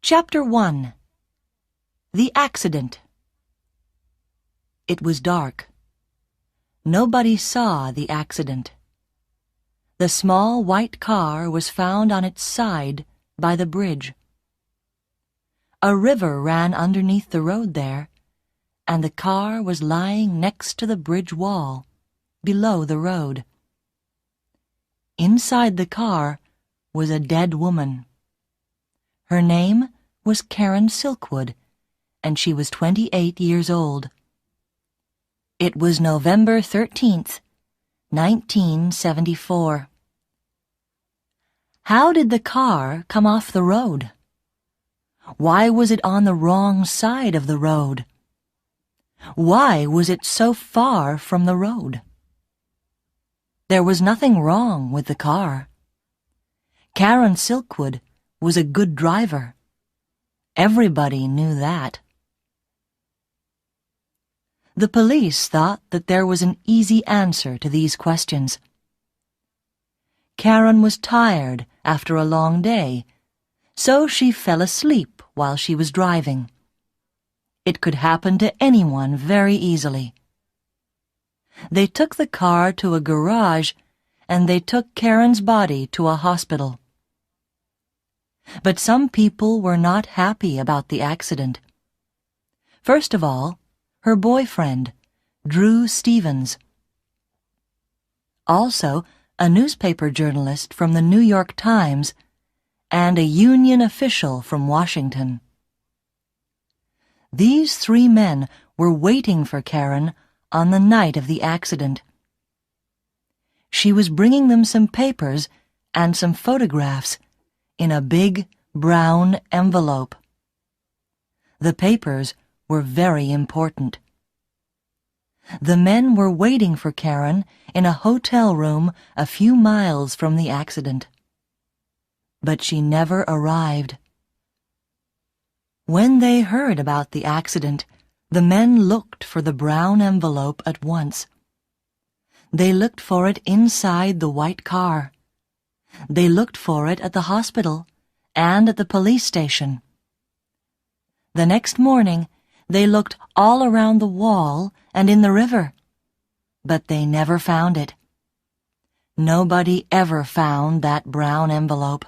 Chapter 1. The Accident. It was dark. Nobody saw the accident. The small white car was found on its side by the bridge. A river ran underneath the road there, and the car was lying next to the bridge wall, below the road. Inside the car was a dead woman. Her name was Karen Silkwood, and she was 28 years old. It was November 13th, 1974. How did the car come off the road? Why was it on the wrong side of the road? Why was it so far from the road? There was nothing wrong with the car. Karen Silkwood was a good driver. Everybody knew that. The police thought that there was an easy answer to these questions. Karen was tired after a long day, so she fell asleep while she was driving. It could happen to anyone very easily. They took the car to a garage, and they took Karen's body to a hospital. But some people were not happy about the accident. First of all, her boyfriend, Drew Stevens. Also, a newspaper journalist from the New York Times and a union official from Washington. These three men were waiting for Karen on the night of the accident. She was bringing them some papers and some photographs in a big brown envelope. The papers were very important. The men were waiting for Karen in a hotel room a few miles from the accident. But she never arrived. When they heard about the accident, the men looked for the brown envelope at once. They looked for it inside the white car. They looked for it at the hospital and at the police station. The next morning, they looked all around the wall and in the river, but they never found it. Nobody ever found that brown envelope.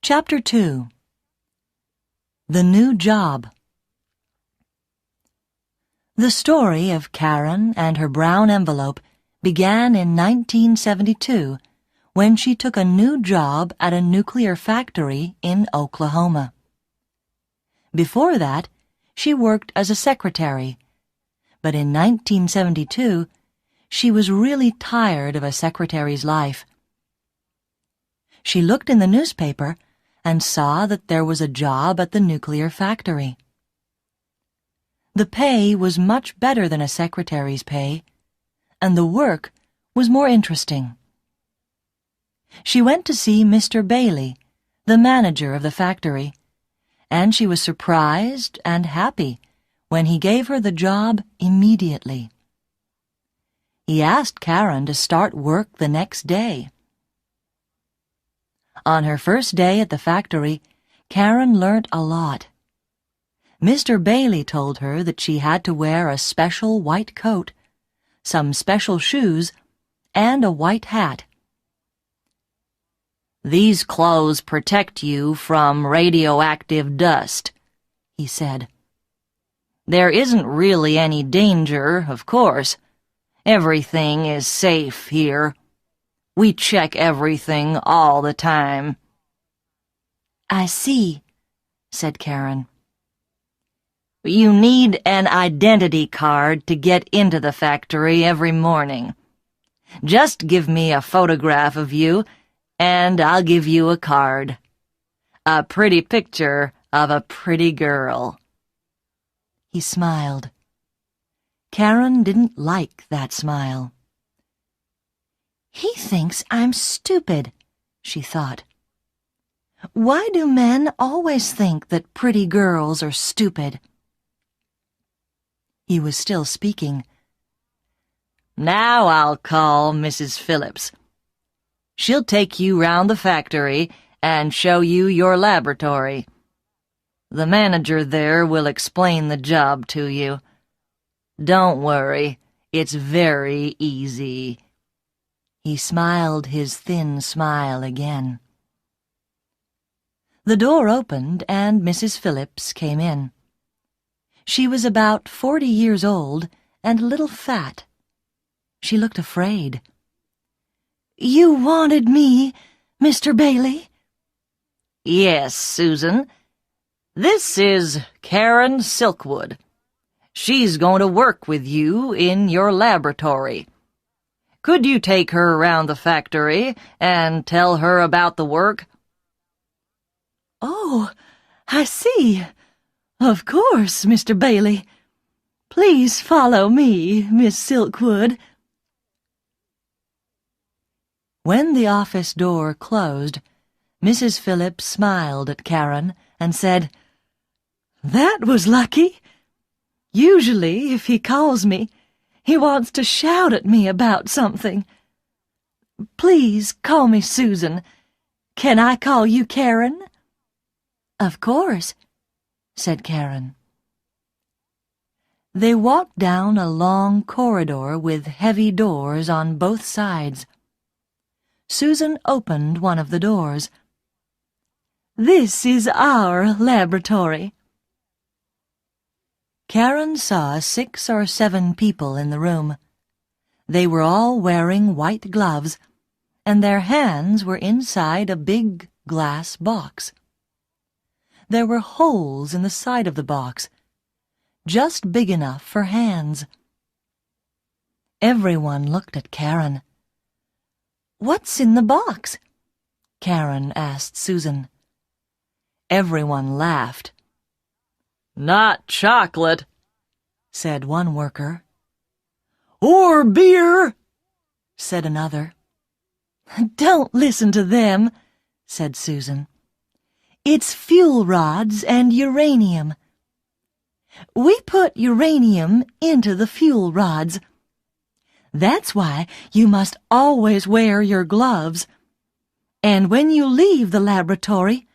Chapter 2. The New Job. The story of Karen and her brown envelope began in 1972 when she took a new job at a nuclear factory in Oklahoma. Before that, she worked as a secretary, but in 1972, she was really tired of a secretary's life. She looked in the newspaper and saw that there was a job at the nuclear factory. The pay was much better than a secretary's pay, and the work was more interesting. She went to see Mr. Bailey, the manager of the factory, and she was surprised and happy when he gave her the job immediately. He asked Karen to start work the next day. On her first day at the factory, Karen learnt a lot. Mr. Bailey told her that she had to wear a special white coat, some special shoes, and a white hat. "These clothes protect you from radioactive dust," he said. "There isn't really any danger, of course. Everything is safe here. We check everything all the time." "I see," said Karen. "You need an identity card to get into the factory every morning. Just give me a photograph of you, and I'll give you a card. A pretty picture of a pretty girl." He smiled. Karen didn't like that smile. "He thinks I'm stupid," she thought. "Why do men always think that pretty girls are stupid?" He was still speaking. Now I'll call Mrs. Phillips. She'll take you round the factory and show you your laboratory. The manager there will explain the job to you. Don't worry, it's very easy." He smiled his thin smile again. The door opened and Mrs. Phillips came in. She was about 40 years old and a little fat. She looked afraid. "You wanted me, Mr. Bailey?" "Yes, Susan. This is Karen Silkwood. She's going to work with you in your laboratory. Could you take her around the factory and tell her about the work?" "Oh, I see. Of course, Mr. Bailey. Please follow me, Miss Silkwood." When the office door closed, Mrs. Phillips smiled at Karen and said, "That was lucky. Usually, if he calls me, he wants to shout at me about something. Please call me Susan. Can I call you Karen?" "Of course," said Karen. They walked down a long corridor with heavy doors on both sides. Susan opened one of the doors. "This is our laboratory." Karen saw 6 or 7 people in the room. They were all wearing white gloves, and their hands were inside a big glass box. There were holes in the side of the box, just big enough for hands. Everyone looked at Karen. "What's in the box?" Karen asked Susan. Everyone laughed. "Not chocolate," said one worker. "Or beer," said another. "Don't listen to them," said Susan. "It's fuel rods and uranium. We put uranium into the fuel rods. That's why you must always wear your gloves. And when you leave the laboratory,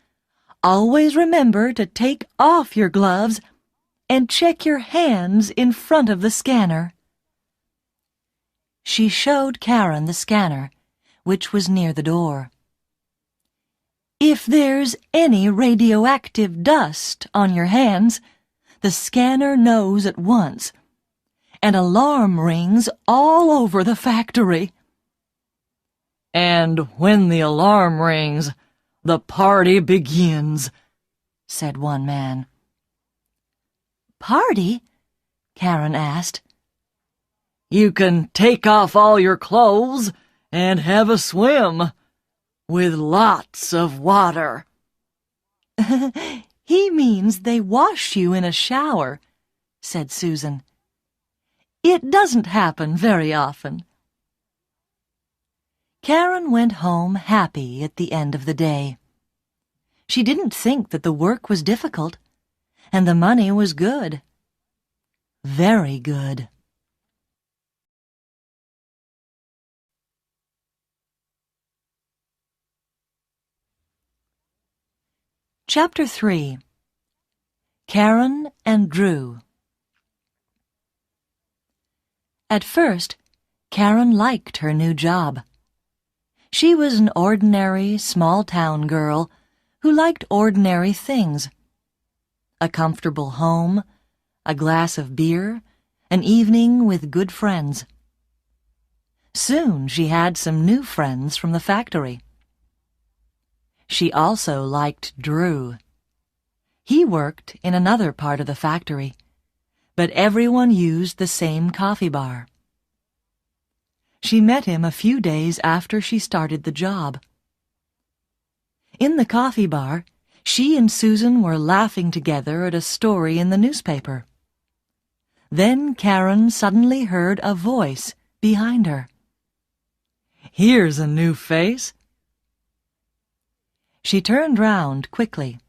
always remember to take off your gloves and check your hands in front of the scanner." She showed Karen the scanner, which was near the door. "If there's any radioactive dust on your hands, the scanner knows at once. An alarm rings all over the factory." "And when the alarm rings, the party begins," said one man. "Party?" Karen asked. "You can take off all your clothes and have a swim, with lots of water." "He means they wash you in a shower," said Susan. "It doesn't happen very often." Karen went home happy at the end of the day. She didn't think that the work was difficult, and the money was good. Very good. Chapter 3. Karen and Drew. At first, Karen liked her new job. She was an ordinary, small-town girl who liked ordinary things. A comfortable home, a glass of beer, an evening with good friends. Soon she had some new friends from the factory. She also liked Drew. He worked in another part of the factory, but everyone used the same coffee bar. She met him a few days after she started the job. In the coffee bar, she and Susan were laughing together at a story in the newspaper. Then Karen suddenly heard a voice behind her. "Here's a new face." She turned round quickly.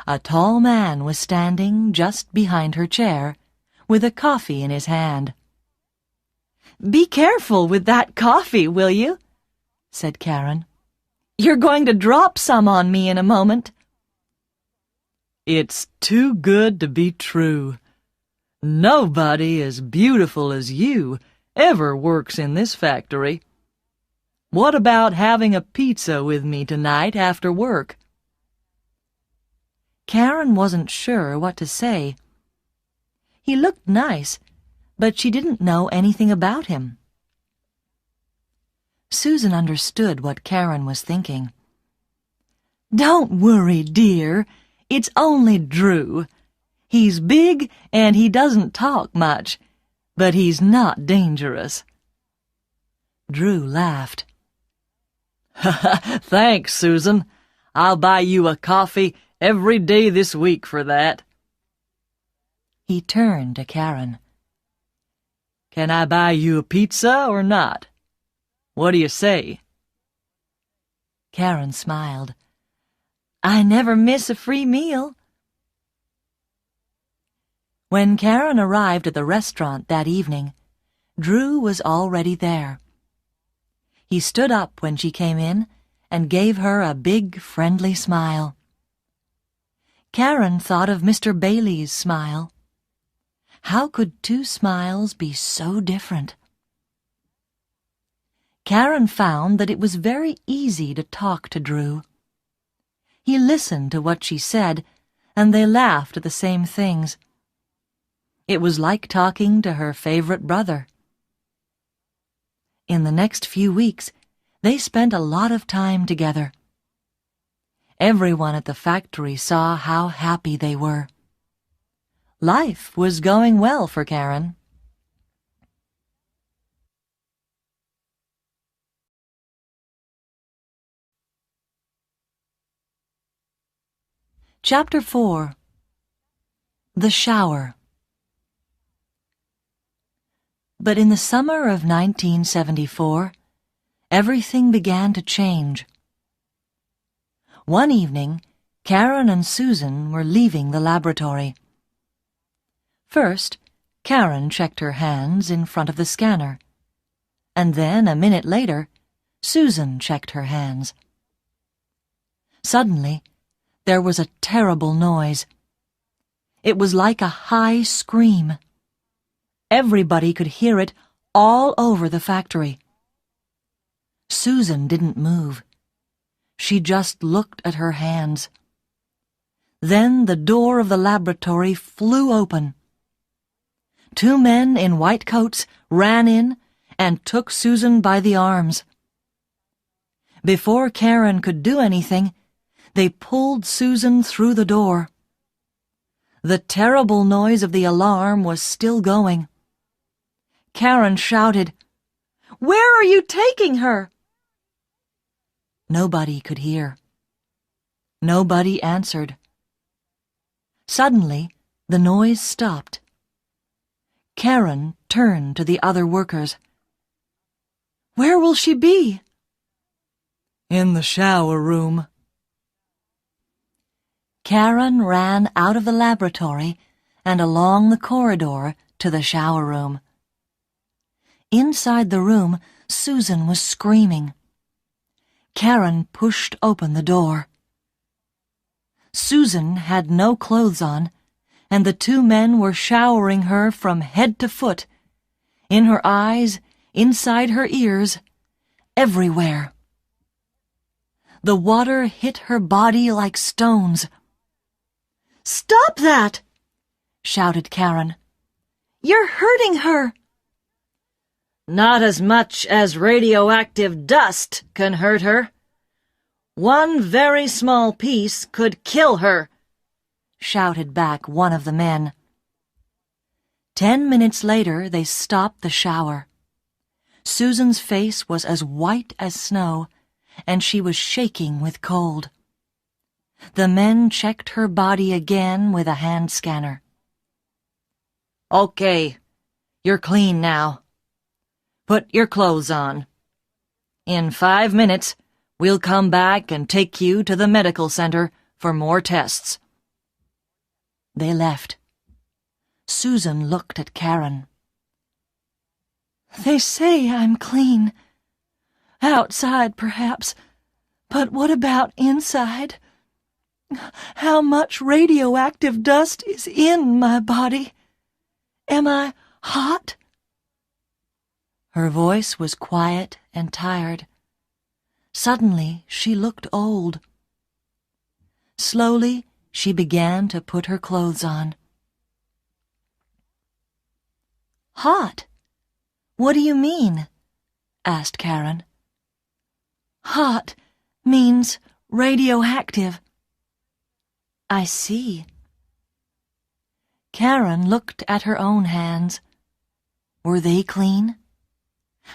A tall man was standing just behind her chair, with a coffee in his hand. "Be careful with that coffee, will you?" said Karen. "You're going to drop some on me in a moment." "It's too good to be true. Nobody as beautiful as you ever works in this factory. What about having a pizza with me tonight after work?" Karen wasn't sure what to say. He looked nice, but she didn't know anything about him. Susan understood what Karen was thinking. "Don't worry, dear. It's only Drew. He's big and he doesn't talk much, but he's not dangerous." Drew laughed. "Thanks, Susan. I'll buy you a coffee every day this week for that." He turned to Karen. "Can I buy you a pizza or not? What do you say?" Karen smiled. "I never miss a free meal." When Karen arrived at the restaurant that evening, Drew was already there. He stood up when she came in and gave her a big, friendly smile. Karen thought of Mr. Bailey's smile. How could two smiles be so different? Karen found that it was very easy to talk to Drew. He listened to what she said, and they laughed at the same things. It was like talking to her favorite brother. In the next few weeks, they spent a lot of time together. Everyone at the factory saw how happy they were. Life was going well for Karen. Chapter 4. The Shower. But in the summer of 1974, everything began to change. One evening, Karen and Susan were leaving the laboratory. First, Karen checked her hands in front of the scanner, and then, a minute later, Susan checked her hands. Suddenly, there was a terrible noise. It was like a high scream. Everybody could hear it all over the factory. Susan didn't move. She just looked at her hands. Then the door of the laboratory flew open. Two men in white coats ran in and took Susan by the arms. Before Karen could do anything, they pulled Susan through the door. The terrible noise of the alarm was still going. Karen shouted, "Where are you taking her?" Nobody could hear. Nobody answered. Suddenly, the noise stopped. Karen turned to the other workers. "Where will she be?" "In the shower room." Karen ran out of the laboratory and along the corridor to the shower room. Inside the room, Susan was screaming. Karen pushed open the door. Susan had no clothes on, and the two men were showering her from head to foot, in her eyes, inside her ears, everywhere. The water hit her body like stones. "Stop that!" shouted Karen. "You're hurting her." "Not as much as radioactive dust can hurt her. One very small piece could kill her," shouted back one of the men. 10 minutes later, they stopped the shower. Susan's face was as white as snow, and she was shaking with cold. The men checked her body again with a hand scanner. "Okay, you're clean now. Put your clothes on. In 5 minutes, we'll come back and take you to the medical center for more tests." They left. Susan looked at Karen. They say I'm clean. Outside, perhaps. But what about inside? How much radioactive dust is in my body? Am I hot?" Her voice was quiet and tired. Suddenly, she looked old. Slowly, she began to put her clothes on. "Hot? What do you mean?" asked Karen. "Hot means radioactive." "I see." Karen looked at her own hands. Were they clean?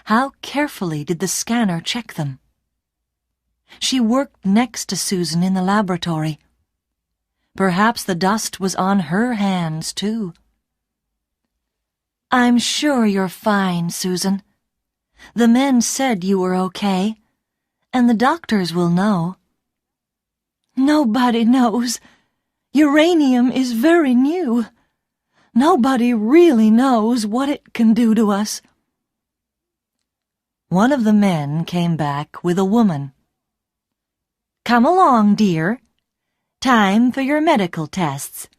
How carefully did the scanner check them? She worked next to Susan in the laboratory. Perhaps the dust was on her hands, too. "I'm sure you're fine, Susan. The men said you were okay, and the doctors will know." "Nobody knows. Uranium is very new. Nobody really knows what it can do to us." One of the men came back with a woman. "Come along, dear. Time for your medical tests."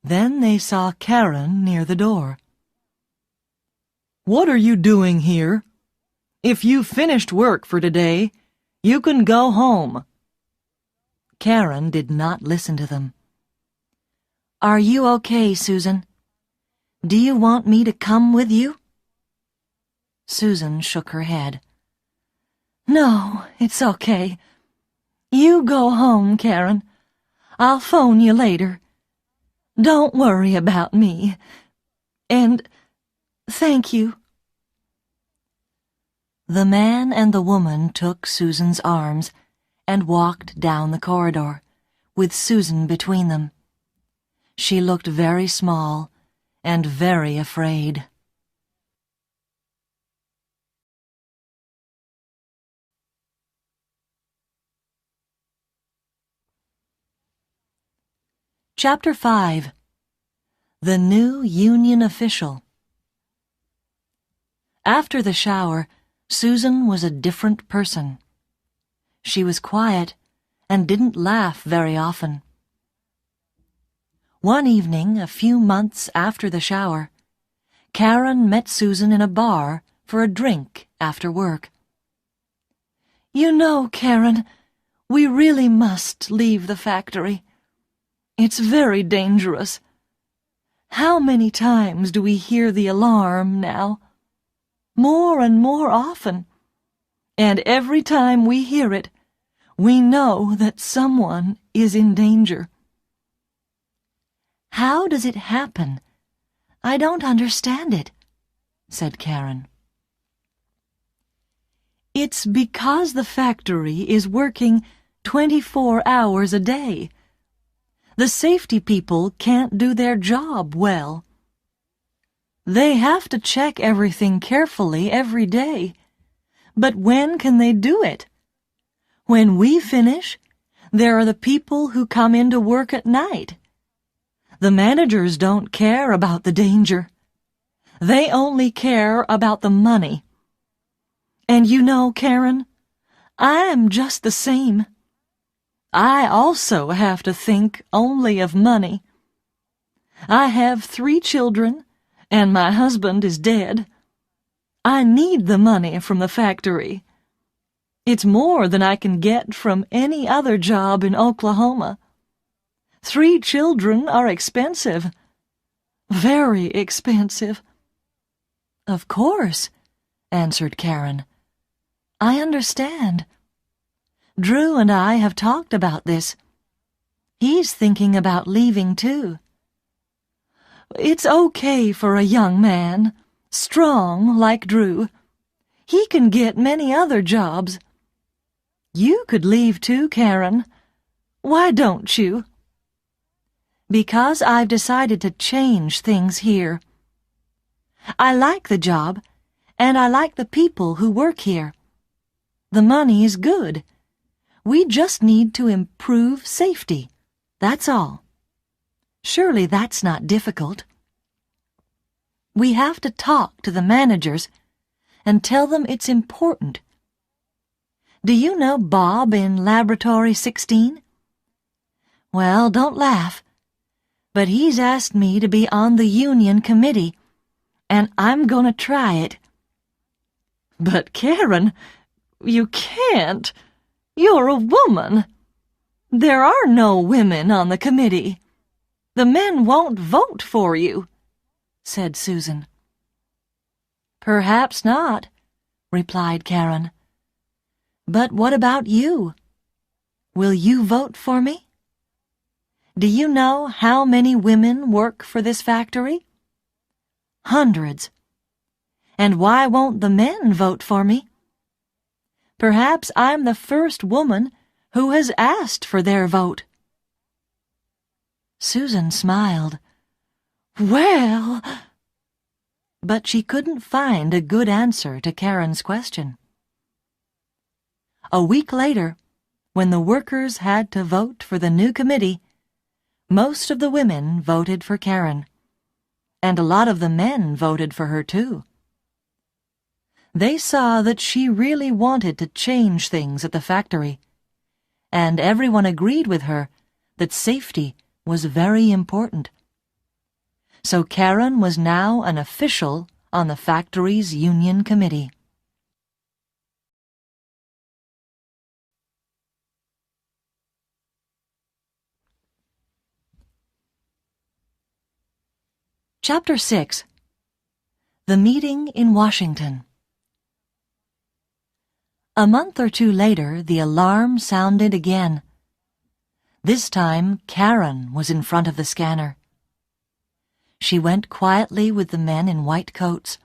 Then they saw Karen near the door. "What are you doing here? If you've finished work for today, you can go home." Karen did not listen to them. "Are you okay, Susan? Do you want me to come with you?" Susan shook her head. "No, it's okay. You go home, Karen. I'll phone you later. Don't worry about me. And thank you." The man and the woman took Susan's arms and walked down the corridor, with Susan between them. She looked very small and very afraid. Chapter 5. The New Union Official. After the shower, Susan was a different person. She was quiet and didn't laugh very often. One evening, a few months after the shower, Karen met Susan in a bar for a drink after work. "You know, Karen, we really must leave the factory. It's very dangerous. How many times do we hear the alarm now? More and more often. And every time we hear it, we know that someone is in danger." "How does it happen? I don't understand it," said Karen. "It's because the factory is working 24 hours a day. The safety people can't do their job well. They have to check everything carefully every day. But when can they do it? When we finish, there are the people who come in to work at night. The managers don't care about the danger. They only care about the money. And you know, Karen, I'm just the same. I also have to think only of money. I have 3 children, and my husband is dead. I need the money from the factory. It's more than I can get from any other job in Oklahoma. 3 children are expensive. Very expensive." "Of course," answered Karen. "I understand. Drew and I have talked about this. He's thinking about leaving, too." "It's okay for a young man, strong like Drew. He can get many other jobs. You could leave too, Karen. Why don't you?" "Because I've decided to change things here. I like the job, and I like the people who work here. The money is good. We just need to improve safety. That's all. Surely that's not difficult." We have to talk to the managers and tell them it's important. Do you know Bob in Laboratory 16? Well, don't laugh, but he's asked me to be on the union committee, and I'm going to try it. But Karen, you can't. You're a woman. There are no women on the committee. The men won't vote for you, said Susan. Perhaps not, replied Karen. But what about you? Will you vote for me? Do you know how many women work for this factory? Hundreds. And why won't the men vote for me? Perhaps I'm the first woman who has asked for their vote. Susan smiled. Well... But she couldn't find a good answer to Karen's question. A week later, when the workers had to vote for the new committee, most of the women voted for Karen, and a lot of the men voted for her too. They saw that she really wanted to change things at the factory, and everyone agreed with her that safety was very important. So Karen was now an official on the factory's union committee. Chapter 6. The Meeting in Washington. A month or two later, the alarm sounded again. This time, Karen was in front of the scanner. She went quietly with the men in white coats.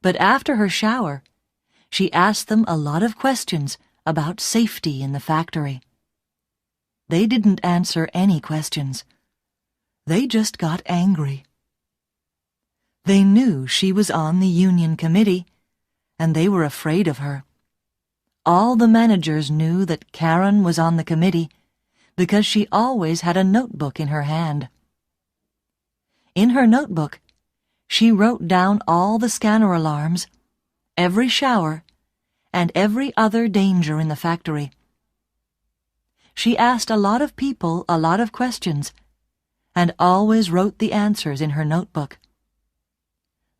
But after her shower, she asked them a lot of questions about safety in the factory. They didn't answer any questions. They just got angry. They knew she was on the union committee, and they were afraid of her. All the managers knew that Karen was on the committee because she always had a notebook in her hand. In her notebook, she wrote down all the scanner alarms, every shower, and every other danger in the factory. She asked a lot of people a lot of questions, and always wrote the answers in her notebook.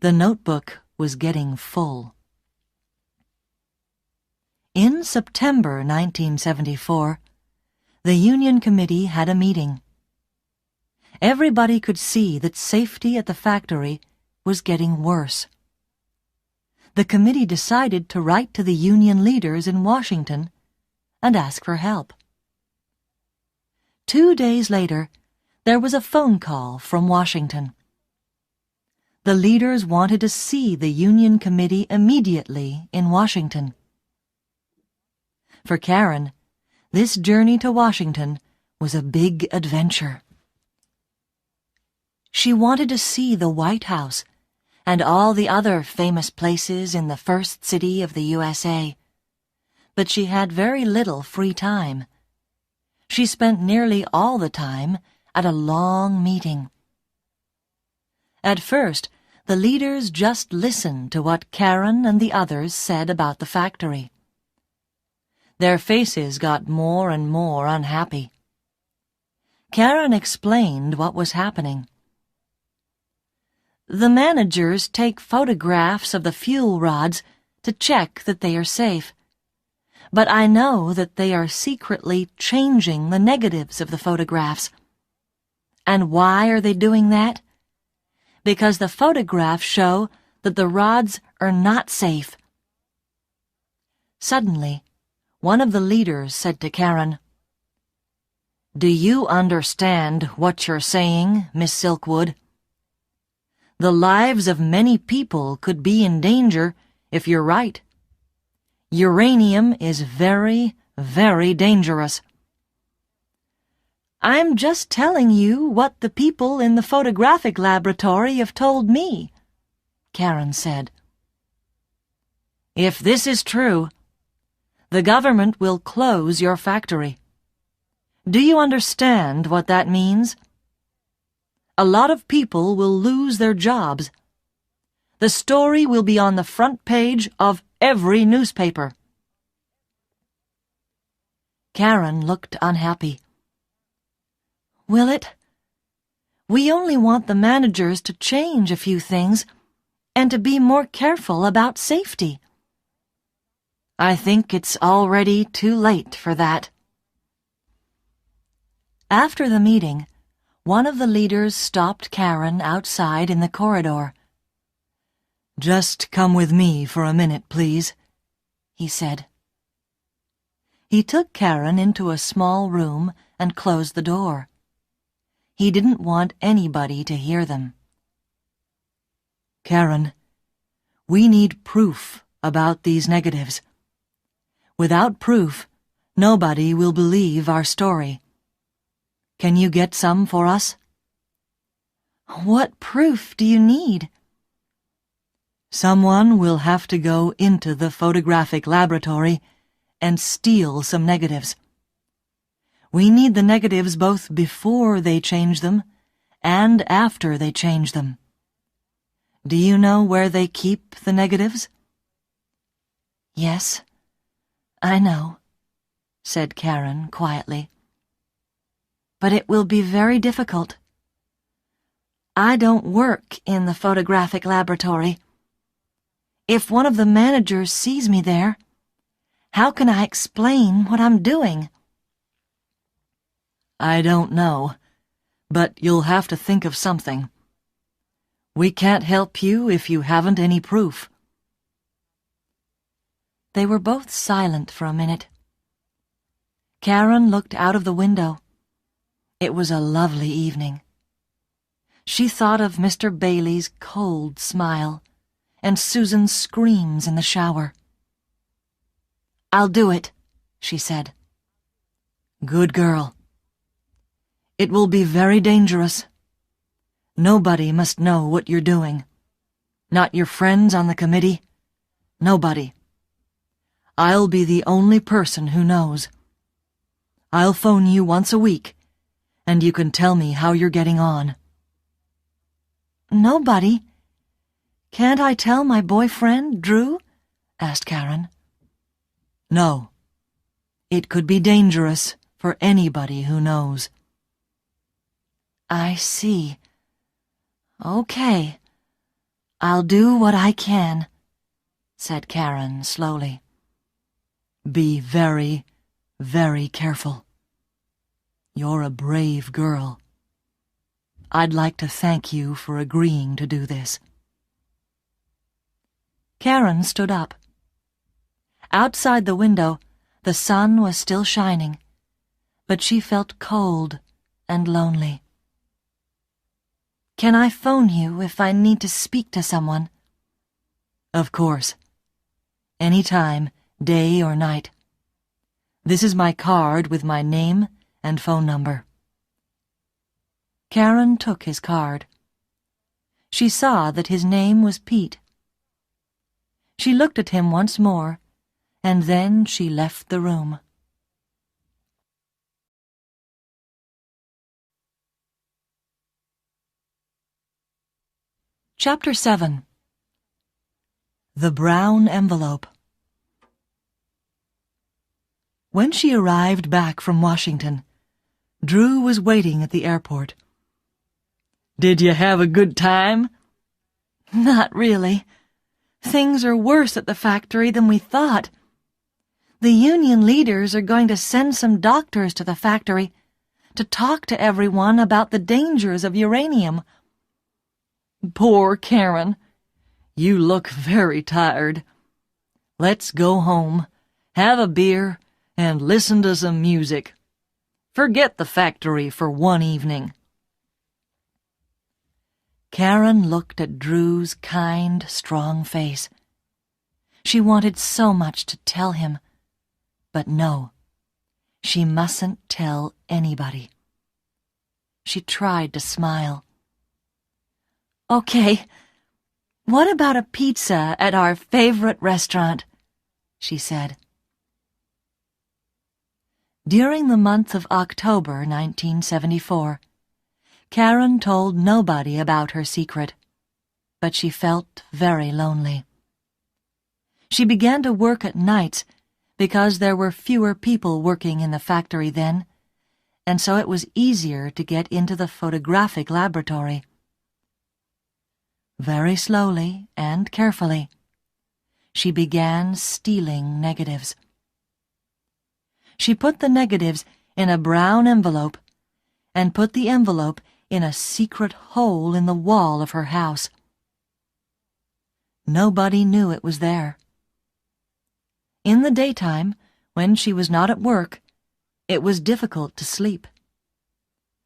The notebook was getting full. In September 1974, the Union Committee had a meeting. Everybody could see that safety at the factory was getting worse. The committee decided to write to the union leaders in Washington and ask for help. 2 days later, there was a phone call from Washington. The leaders wanted to see the Union Committee immediately in Washington. For Karen, this journey to Washington was a big adventure. She wanted to see the White House and all the other famous places in the first city of the USA, but she had very little free time. She spent nearly all the time at a long meeting. At first, the leaders just listened to what Karen and the others said about the factory. Their faces got more and more unhappy. Karen explained what was happening. The managers take photographs of the fuel rods to check that they are safe, but I know that they are secretly changing the negatives of the photographs. And why are they doing that? Because the photographs show that the rods are not safe. Suddenly, one of the leaders said to Karen, "Do you understand what you're saying, Miss Silkwood? The lives of many people could be in danger if you're right. Uranium is very, very dangerous." "I'm just telling you what the people in the photographic laboratory have told me," Karen said. "If this is true, the government will close your factory. Do you understand what that means? A lot of people will lose their jobs, The story will be on the front page of every newspaper." Karen looked unhappy. "Will it? We only want the managers to change a few things and to be more careful about safety." "I think it's already too late for that." After the meeting, one of the leaders stopped Karen outside in the corridor. "Just come with me for a minute, please," he said. He took Karen into a small room and closed the door. He didn't want anybody to hear them. "Karen, we need proof about these negatives. Without proof, nobody will believe our story. Can you get some for us?" "What proof do you need?" "Someone will have to go into the photographic laboratory and steal some negatives. We need the negatives both before they change them and after they change them. Do you know where they keep the negatives?" "Yes, I know," said Karen quietly. "But it will be very difficult. I don't work in the photographic laboratory. If one of the managers sees me there, how can I explain what I'm doing?" "I don't know, but you'll have to think of something. We can't help you if you haven't any proof." They were both silent for a minute. Karen looked out of the window. It was a lovely evening. She thought of Mr. Bailey's cold smile and Susan's screams in the shower. "I'll do it," she said. "Good girl. It will be very dangerous. Nobody must know what you're doing. Not your friends on the committee. Nobody. I'll be the only person who knows. I'll phone you once a week, and you can tell me how you're getting on." "Nobody? Can't I tell my boyfriend, Drew?" asked Karen. "No. It could be dangerous for anybody who knows." "I see. Okay. I'll do what I can," said Karen slowly. "Be very, very careful. You're a brave girl. I'd like to thank you for agreeing to do this." Karen stood up. Outside the window, the sun was still shining, but she felt cold and lonely. "Can I phone you if I need to speak to someone?" "Of course. Any time, day or night. This is my card with my name and phone number." Karen took his card. She saw that his name was Pete. She looked at him once more, and then she left the room. Chapter 7. The Brown Envelope. When she arrived back from Washington, Drew was waiting at the airport. "Did you have a good time?" "Not really. Things are worse at the factory than we thought. The union leaders are going to send some doctors to the factory to talk to everyone about the dangers of uranium." "Poor Karen. You look very tired. Let's go home, have a beer, and listen to some music. Forget the factory for one evening." Karen looked at Drew's kind, strong face. She wanted so much to tell him, but no, she mustn't tell anybody. She tried to smile. "Okay, what about a pizza at our favorite restaurant?" she said. During the month of October 1974, Karen told nobody about her secret. but she felt very lonely. She began to work at nights because there were fewer people working in the factory then, and so it was easier to get into the photographic laboratory. Very slowly and carefully, she began stealing negatives. She put the negatives in a brown envelope and put the envelope in a secret hole in the wall of her house. Nobody knew it was there. In the daytime, when she was not at work, it was difficult to sleep.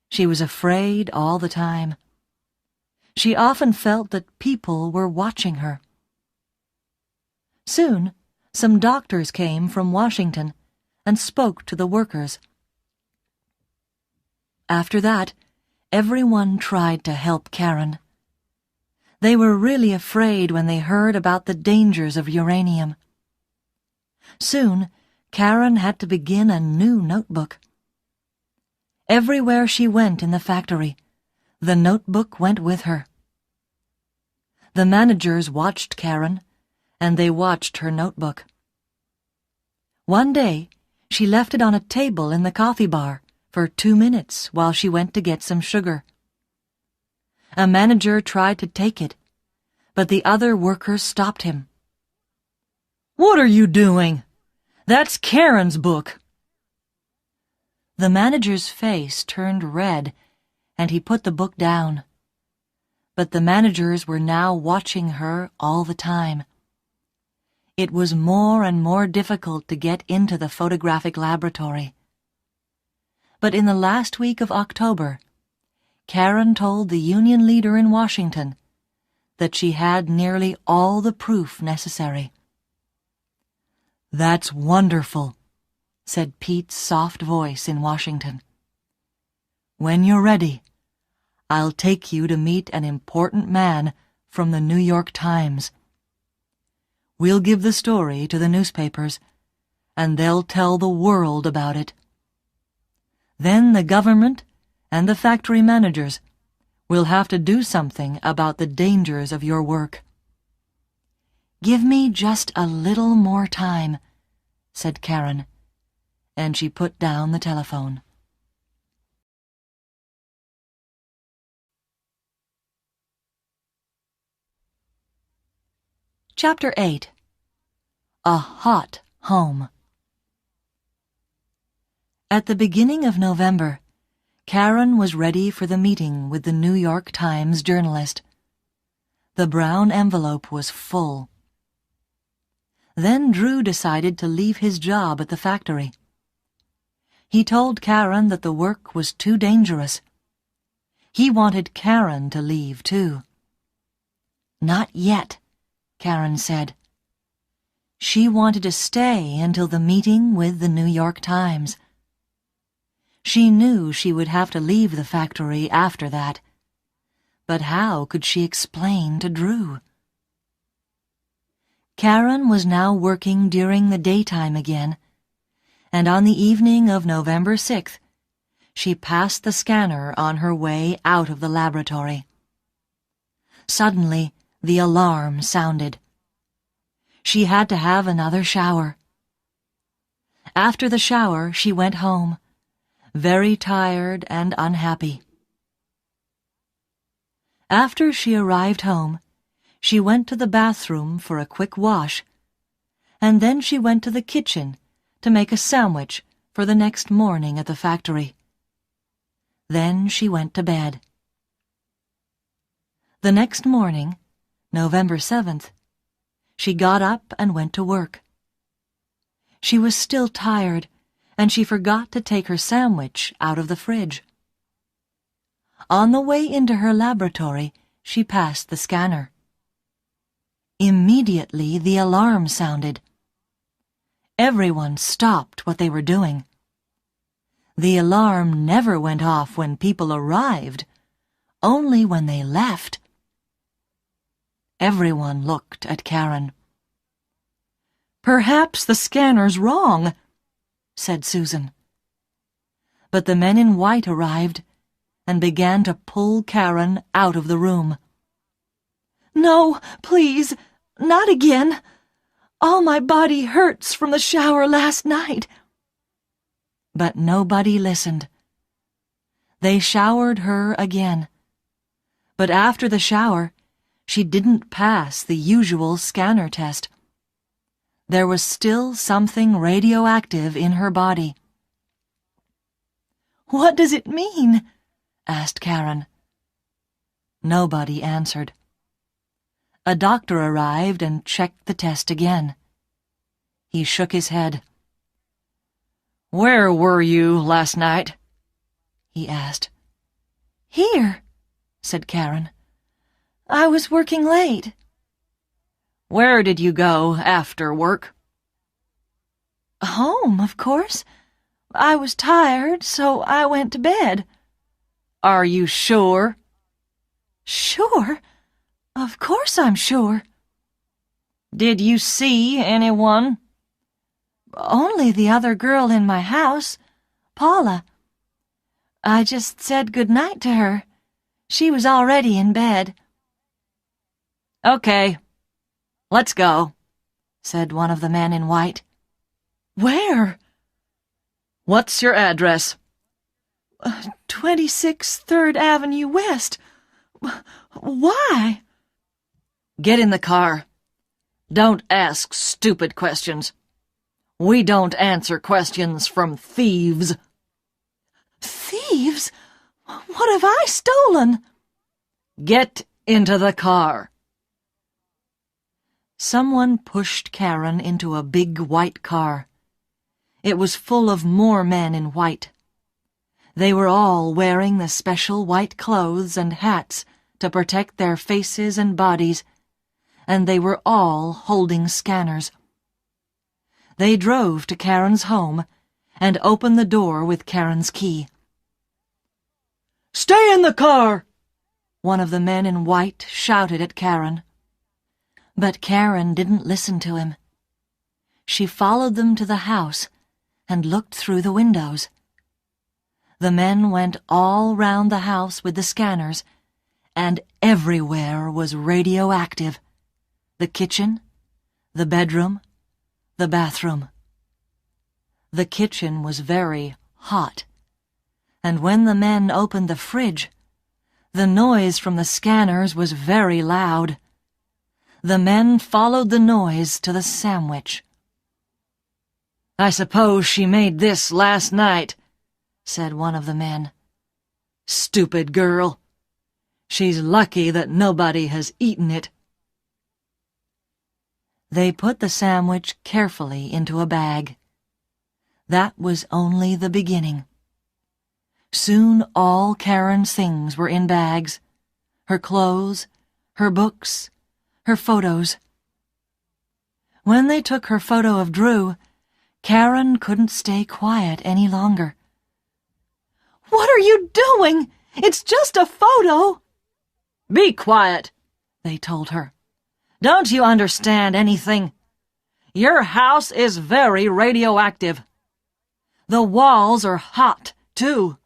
She was afraid all the time. She often felt that people were watching her. Soon, some doctors came from Washington and spoke to the workers. After that, everyone tried to help Karen. They were really afraid when they heard about the dangers of uranium. Soon, Karen had to begin a new notebook. Everywhere she went in the factory, the notebook went with her. The managers watched Karen, and they watched her notebook. One day, she left it on a table in the coffee bar for 2 minutes while she went to get some sugar. A manager tried to take it, but the other workers stopped him. "What are you doing? That's Karen's book." The manager's face turned red, and he put the book down. But the managers were now watching her all the time. It was more and more difficult to get into the photographic laboratory. But in the last week of October, Karen told the union leader in Washington that she had nearly all the proof necessary. "That's wonderful," said Pete's soft voice in Washington. "When you're ready, I'll take you to meet an important man from the New York Times. We'll give the story to the newspapers, and they'll tell the world about it. Then the government and the factory managers will have to do something about the dangers of your work." "Give me just a little more time," said Karen, and she put down the telephone. Chapter 8. A Hot Home. At the beginning of November, Karen was ready for the meeting with the New York Times journalist. The brown envelope was full. Then Drew decided to leave his job at the factory. He told Karen that the work was too dangerous. He wanted Karen to leave, too. "Not yet," Karen said. She wanted to stay until the meeting with the New York Times. She knew she would have to leave the factory after that. But how could she explain to Drew? Karen was now working during the daytime again, and on the evening of November 6th, she passed the scanner on her way out of the laboratory. Suddenly, the alarm sounded. She had to have another shower. After the shower, she went home, very tired and unhappy. After she arrived home, she went to the bathroom for a quick wash, and then she went to the kitchen to make a sandwich for the next morning at the factory. Then she went to bed. The next morning, November 7th, she got up and went to work. She was still tired, and she forgot to take her sandwich out of the fridge. On the way into her laboratory, she passed the scanner. Immediately, the alarm sounded. Everyone stopped what they were doing. The alarm never went off when people arrived, only when they left. Everyone looked at Karen. "Perhaps the scanner's wrong," said Susan. But the men in white arrived and began to pull Karen out of the room. No, please, not again. All my body hurts from the shower last night. But nobody listened. They showered her again. But after the shower, she didn't pass the usual scanner test. There was still something radioactive in her body. "What does it mean?" asked Karen. Nobody answered. A doctor arrived and checked the test again. He shook his head. "Where were you last night?" he asked. "Here," said Karen. "I was working late." "Where did you go after work?" "Home, of course. I was tired, so I went to bed." "Are you sure?" "Sure? Of course I'm sure." "Did you see anyone?" "Only the other girl in my house, Paula. I just said good night to her. She was already in bed." "Okay, let's go," said one of the men in white. "Where?" "What's your address?" 26 3rd Avenue West. Why?" "Get in the car. Don't ask stupid questions. We don't answer questions from thieves." "Thieves? What have I stolen?" "Get into the car." Someone pushed Karen into a big white car. It was full of more men in white. They were all wearing the special white clothes and hats to protect their faces and bodies, and they were all holding scanners. They drove to Karen's home and opened the door with Karen's key. "Stay in the car!" one of the men in white shouted at Karen. But Karen didn't listen to him. She followed them to the house and looked through the windows. The men went all round the house with the scanners, and everywhere was radioactive. The kitchen, the bedroom, the bathroom. The kitchen was very hot, and when the men opened the fridge, the noise from the scanners was very loud. The men followed the noise to the sandwich. "I suppose she made this last night," said one of the men. "Stupid girl. She's lucky that nobody has eaten it." They put the sandwich carefully into a bag. That was only the beginning. Soon all Karen's things were in bags: her clothes, her books, her photos. When they took her photo of Drew, Karen couldn't stay quiet any longer. "What are you doing? It's just a photo!" "Be quiet," they told her. "Don't you understand anything? Your house is very radioactive. The walls are hot, too.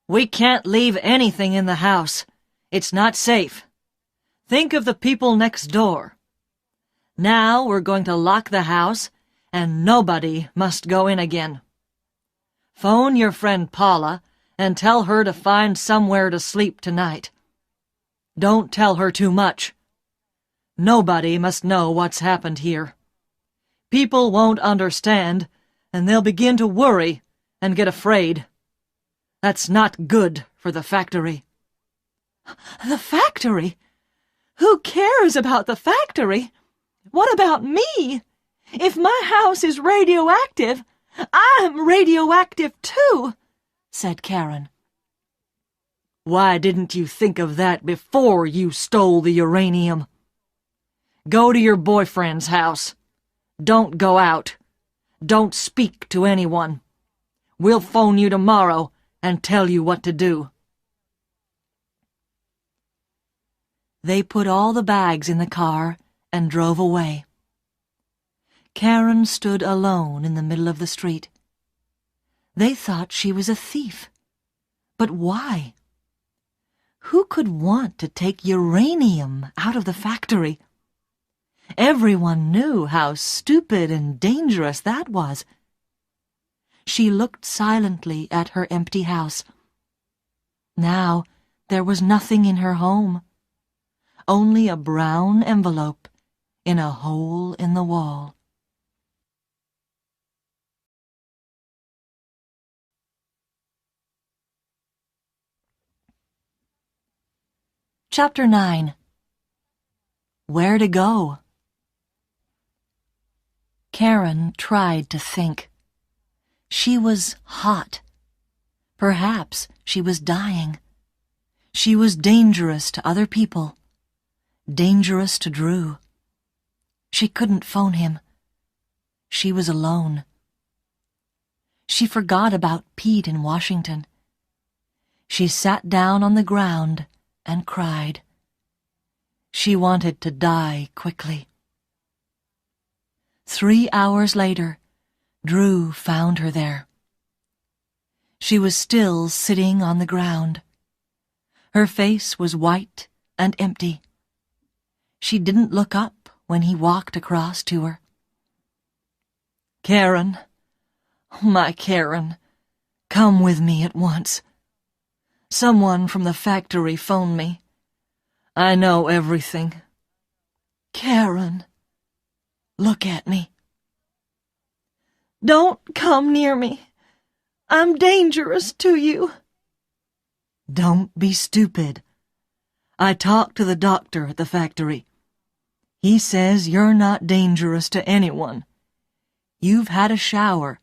We can't leave anything in the house. It's not safe. Think of the people next door. Now we're going to lock the house, and nobody must go in again. Phone your friend Paula and tell her to find somewhere to sleep tonight. Don't tell her too much. Nobody must know what's happened here. People won't understand, and they'll begin to worry and get afraid. That's not good for the factory." "The factory? Who cares about the factory? What about me? If my house is radioactive, I'm radioactive too," said Karen. "Why didn't you think of that before you stole the uranium? Go to your boyfriend's house. Don't go out. Don't speak to anyone. We'll phone you tomorrow and tell you what to do." They put all the bags in the car and drove away. Karen stood alone in the middle of the street. They thought she was a thief. But why? Who could want to take uranium out of the factory? Everyone knew how stupid and dangerous that was. She looked silently at her empty house. Now there was nothing in her home, only a brown envelope in a hole in the wall. Chapter 9. Where to go? Karen tried to think. She was hot. Perhaps she was dying. She was dangerous to other people. Dangerous to Drew. She couldn't phone him. She was alone. She forgot about Pete in Washington. She sat down on the ground and cried. She wanted to die quickly. 3 hours later, Drew found her there. She was still sitting on the ground. Her face was white and empty. She didn't look up when he walked across to her. "Karen, my Karen, come with me at once. Someone from the factory phoned me. I know everything. Karen, look at me." "Don't come near me. I'm dangerous to you." "Don't be stupid. I talked to the doctor at the factory. He says you're not dangerous to anyone. You've had a shower,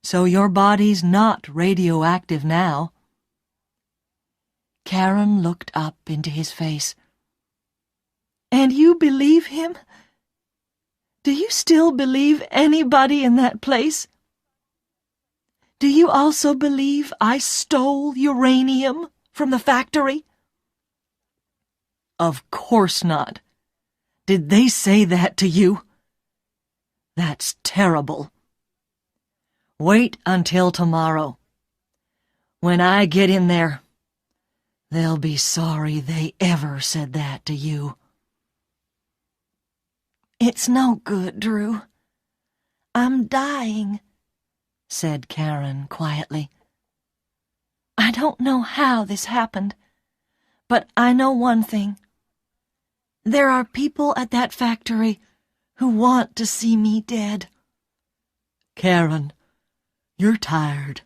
so your body's not radioactive now." Karen looked up into his face. "And you believe him? Do you still believe anybody in that place? Do you also believe I stole uranium from the factory?" "Of course not. Did they say that to you? That's terrible. Wait until tomorrow. When I get in there, they'll be sorry they ever said that to you." "It's no good, Drew. I'm dying," said Karen quietly. "I don't know how this happened, but I know one thing. There are people at that factory who want to see me dead." "Karen, you're tired.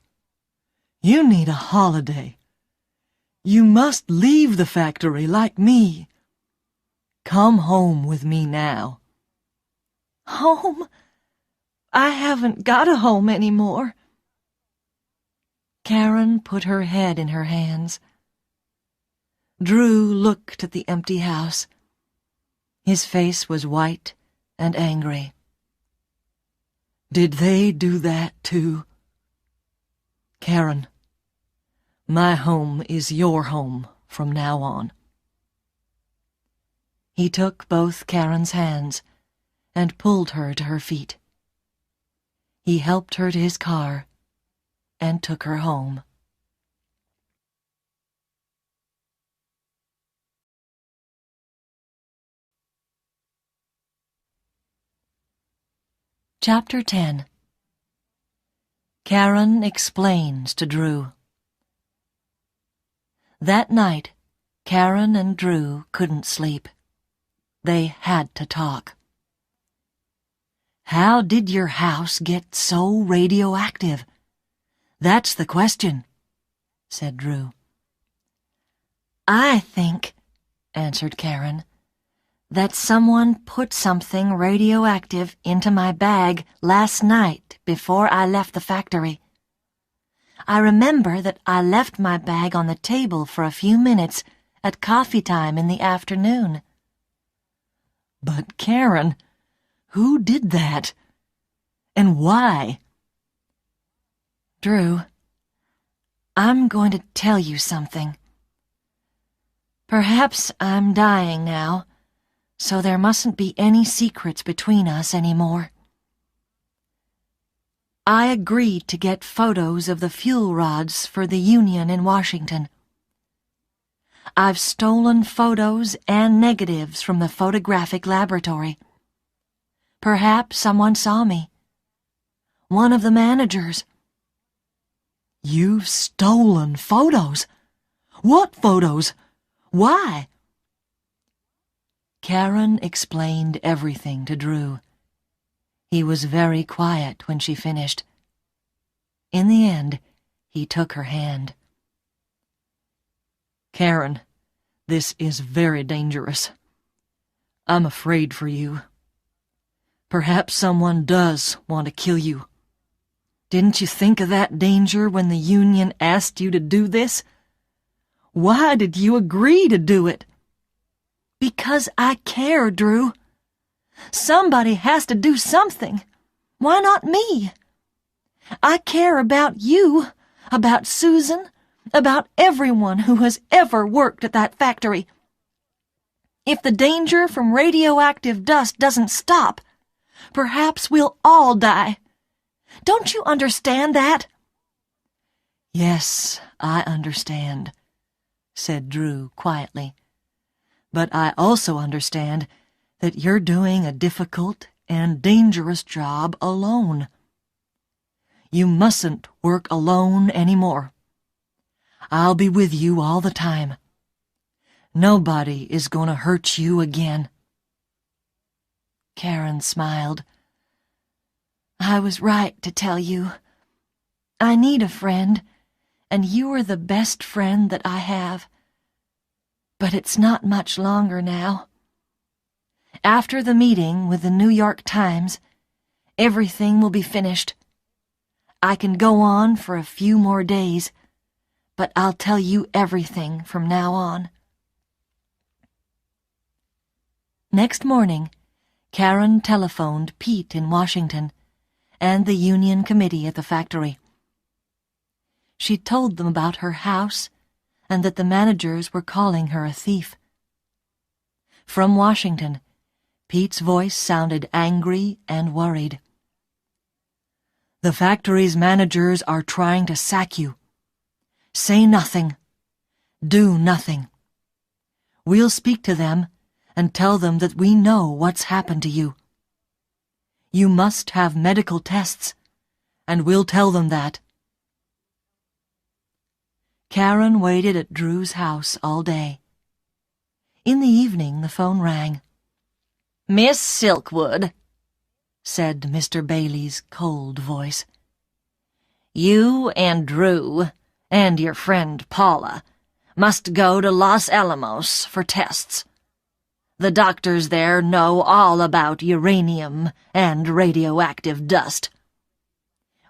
You need a holiday. You must leave the factory like me. Come home with me now." "Home? I haven't got a home anymore." Karen put her head in her hands. Drew looked at the empty house. His face was white and angry. "Did they do that too?" "Karen, my home is your home from now on." He took both Karen's hands and pulled her to her feet. He helped her to his car and took her home. Chapter 10. Karen explains to Drew. That night, Karen and Drew couldn't sleep. They had to talk. "How did your house get so radioactive? That's the question," said Drew. "I think," answered Karen, "that someone put something radioactive into my bag last night before I left the factory. I remember that I left my bag on the table for a few minutes at coffee time in the afternoon." "But Karen, who did that? And why?" "Drew, I'm going to tell you something. Perhaps I'm dying now, so there mustn't be any secrets between us anymore. I agreed to get photos of the fuel rods for the union in Washington. I've stolen photos and negatives from the photographic laboratory. Perhaps someone saw me. One of the managers. You've stolen photos? What photos? Why? Karen explained everything to Drew. He was very quiet when she finished. In the end, he took her hand. Karen, this is very dangerous. I'm afraid for you. Perhaps someone does want to kill you. Didn't you think of that danger when the union asked you to do this? Why did you agree to do it? Because I care, Drew. Somebody has to do something. Why not me? I care about you, about Susan, about everyone who has ever worked at that factory. If the danger from radioactive dust doesn't stop, perhaps we'll all die. Don't you understand that? Yes, I understand, said Drew quietly. But I also understand that you're doing a difficult and dangerous job alone. You mustn't work alone anymore. I'll be with you all the time. Nobody is going to hurt you again. Karen smiled. I was right to tell you. I need a friend, and you are the best friend that I have. But it's not much longer now. After the meeting with the New York Times, everything will be finished. I can go on for a few more days, but I'll tell you everything from now on. Next morning, Karen telephoned Pete in Washington and the union committee at the factory. She told them about her house and that the managers were calling her a thief. From Washington, Pete's voice sounded angry and worried. The factory's managers are trying to sack you. Say nothing. Do nothing. We'll speak to them and tell them that we know what's happened to you. You must have medical tests, and we'll tell them that. Karen waited at Drew's house all day. In the evening, the phone rang. Miss Silkwood, said Mr. Bailey's cold voice. You and Drew and your friend Paula must go to Los Alamos for tests. The doctors there know all about uranium and radioactive dust.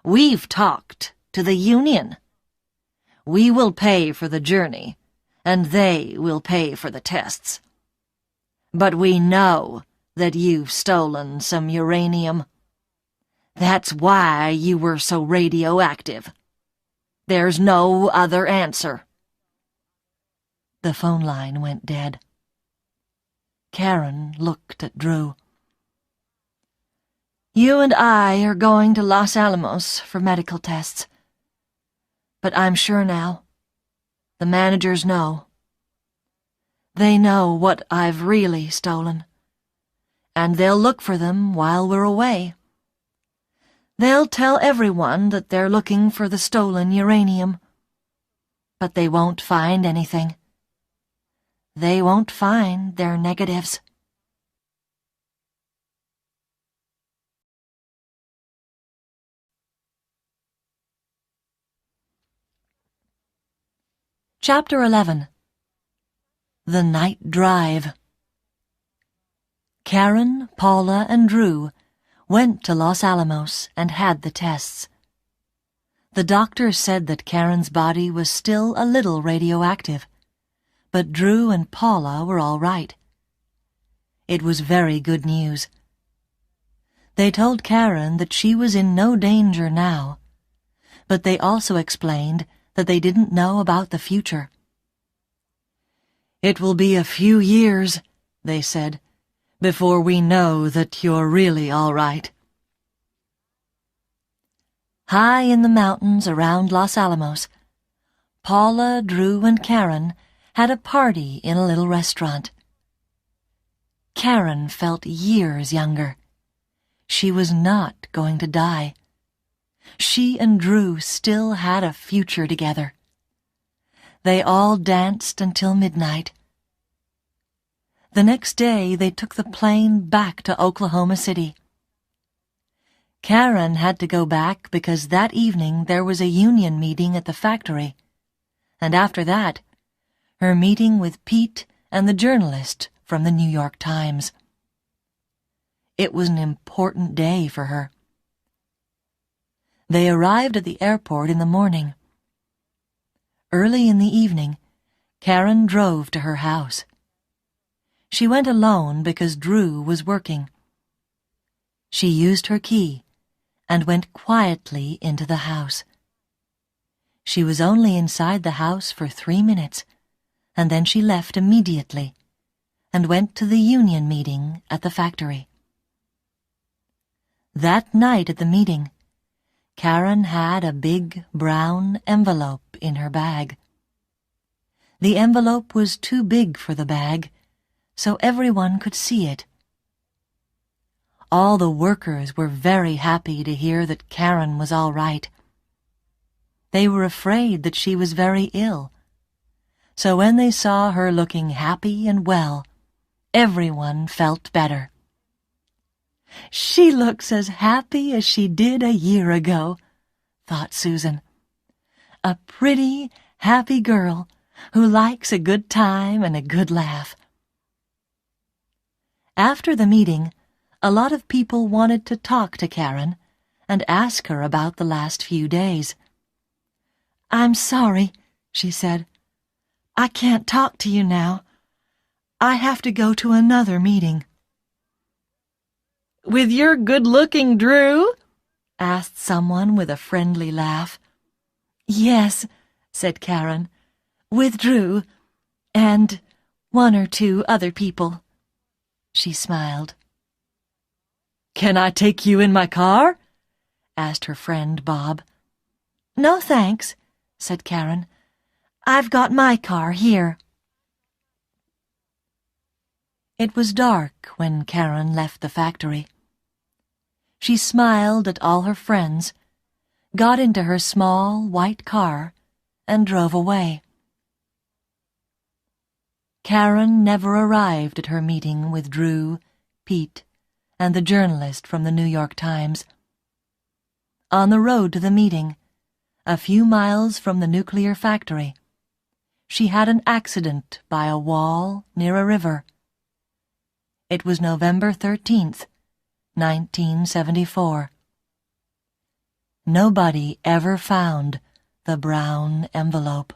We've talked to the union. We will pay for the journey, and they will pay for the tests. But we know that you've stolen some uranium. That's why you were so radioactive. There's no other answer. The phone line went dead. Karen looked at Drew. You and I are going to Los Alamos for medical tests. But I'm sure now. The managers know. They know what I've really stolen. And they'll look for them while we're away. They'll tell everyone that they're looking for the stolen uranium. But they won't find anything. They won't find their negatives. Chapter 11. The Night Drive. Karen, Paula, and Drew went to Los Alamos and had the tests. The doctor said that Karen's body was still a little radioactive, but Drew and Paula were all right. It was very good news. They told Karen that she was in no danger now, but they also explained that they didn't know about the future. It will be a few years, they said, before we know that you're really all right. High in the mountains around Los Alamos, Paula, Drew, and Karen had a party in a little restaurant. Karen felt years younger. She was not going to die. She and Drew still had a future together. They all danced until midnight. The next day, they took the plane back to Oklahoma City. Karen had to go back because that evening there was a union meeting at the factory, and after that, her meeting with Pete and the journalist from the New York Times. It was an important day for her. They arrived at the airport in the morning. Early in the evening, Karen drove to her house. She went alone because Drew was working. She used her key and went quietly into the house. She was only inside the house for 3 minutes, and then she left immediately and went to the union meeting at the factory. That night at the meeting, Karen had a big brown envelope in her bag. The envelope was too big for the bag, so everyone could see it. All the workers were very happy to hear that Karen was all right. They were afraid that she was very ill, so when they saw her looking happy and well, everyone felt better. "She looks as happy as she did a year ago," thought Susan. "A pretty, happy girl who likes a good time and a good laugh." After the meeting, a lot of people wanted to talk to Karen and ask her about the last few days. "I'm sorry," she said. "I can't talk to you now. I have to go to another meeting." With your good-looking Drew? asked someone with a friendly laugh. "Yes," said Karen, "with Drew and 1 or 2 other people." She smiled. Can I take you in my car? asked her friend Bob. "No, thanks," said Karen. "I've got my car here." It was dark when Karen left the factory. She smiled at all her friends, got into her small white car, and drove away. Karen never arrived at her meeting with Drew, Pete, and the journalist from the New York Times. On the road to the meeting, a few miles from the nuclear factory, she had an accident by a wall near a river. It was November 13th, 1974. Nobody ever found the brown envelope.